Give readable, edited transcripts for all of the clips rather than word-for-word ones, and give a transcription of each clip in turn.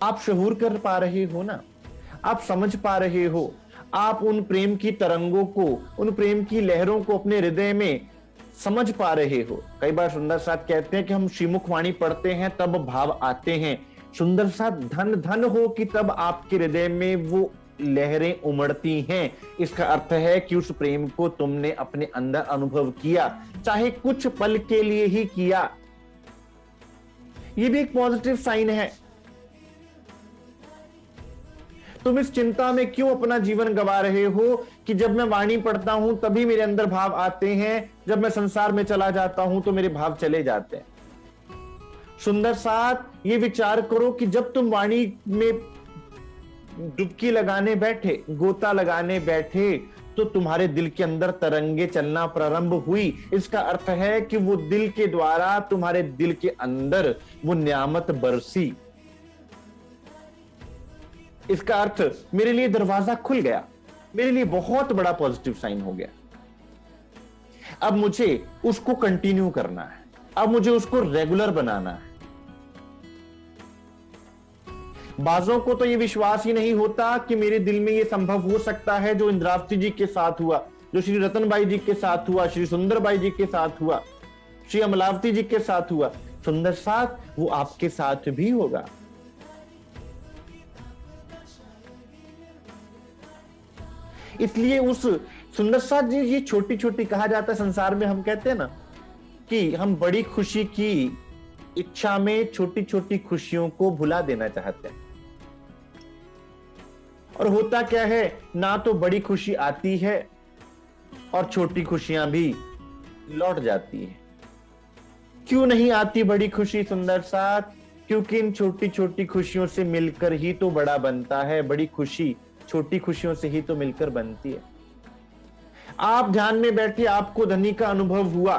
आप शहूर कर पा रहे हो ना, आप समझ पा रहे हो, आप उन प्रेम की तरंगों को, उन प्रेम की लहरों को अपने हृदय में समझ पा रहे हो। कई बार सुंदर साथ कहते हैं कि हम श्रीमुख वाणी पढ़ते हैं तब भाव आते हैं। सुंदर साथ धन धन हो कि तब आपके हृदय में वो लहरें उमड़ती हैं। इसका अर्थ है कि उस प्रेम को तुमने अपने अंदर अनुभव किया, चाहे कुछ पल के लिए ही किया। ये भी एक पॉजिटिव साइन है। तुम इस चिंता में क्यों अपना जीवन गवा रहे हो कि जब मैं वाणी पढ़ता हूं तभी मेरे अंदर भाव आते हैं, जब मैं संसार में चला जाता हूं तो मेरे भाव चले जाते हैं। सुंदर साथ ये विचार करो कि जब तुम वाणी में डुबकी लगाने बैठे, गोता लगाने बैठे, तो तुम्हारे दिल के अंदर तरंगे चलना प्रारंभ हुई। इसका अर्थ है कि वो दिल के द्वारा तुम्हारे दिल के अंदर वो नियामत बरसी। इसका अर्थ मेरे लिए दरवाजा खुल गया, मेरे लिए बहुत बड़ा पॉजिटिव साइन हो गया। अब मुझे उसको कंटिन्यू करना है, अब मुझे उसको रेगुलर बनाना है। बाजों को तो यह विश्वास ही नहीं होता कि मेरे दिल में यह संभव हो सकता है जो इंद्रावती जी के साथ हुआ, जो श्री रतनबाई जी के साथ हुआ, श्री सुंदरबाई जी के साथ हुआ, श्री अमलावती जी के साथ हुआ। सुंदर साथ वो आपके साथ भी होगा। इसलिए उस सुंदर साथ जी, ये छोटी छोटी कहा जाता है संसार में, हम कहते हैं ना कि हम बड़ी खुशी की इच्छा में छोटी छोटी खुशियों को भुला देना चाहते हैं। और होता क्या है, ना तो बड़ी खुशी आती है और छोटी खुशियां भी लौट जाती है। क्यों नहीं आती बड़ी खुशी सुंदर साथ? क्योंकि इन छोटी छोटी खुशियों से मिलकर ही तो बड़ा बनता है। बड़ी खुशी छोटी खुशियों से ही तो मिलकर बनती है। आप ध्यान में बैठे, आपको धनी का अनुभव हुआ,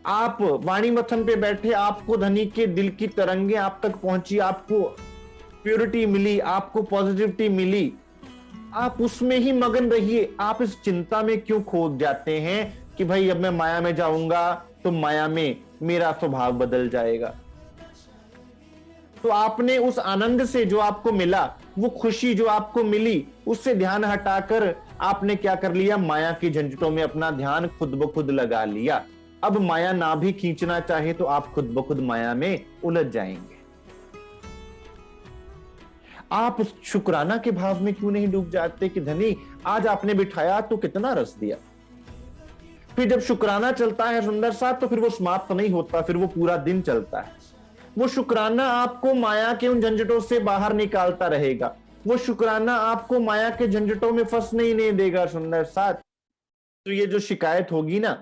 आप वाणी मथन पे बैठे, आपको धनी के दिल की तरंगे आप तक पहुंची, आपको प्योरिटी मिली, आपको पॉजिटिविटी मिली। आप उसमें ही मगन रहिए। आप इस चिंता में क्यों खो जाते हैं कि भाई अब मैं माया में जाऊंगा तो माया में मेरा स्वभाव बदल जाएगा। तो आपने उस आनंद से जो आपको मिला, वो खुशी जो आपको मिली, उससे ध्यान हटाकर आपने क्या कर लिया, माया की झंझटों में अपना ध्यान खुद ब खुद लगा लिया। अब माया ना भी खींचना चाहे तो आप खुद ब खुद माया में उलझ जाएंगे। आप उस शुक्राना के भाव में क्यों नहीं डूब जाते कि धनी आज आपने बिठाया तो कितना रस दिया। फिर जब शुक्राना चलता है सुंदर साथ, तो फिर वो समाप्त नहीं होता, फिर वो पूरा दिन चलता है। वो शुक्राना आपको माया के उन झंझटों से बाहर निकालता रहेगा। वो शुक्राना आपको माया के झंझटों में फंस नहीं देगा सुंदर साथ। तो ये जो शिकायत होगी ना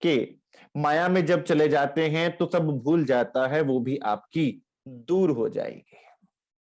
कि माया में जब चले जाते हैं तो सब भूल जाता है, वो भी आपकी दूर हो जाएगी।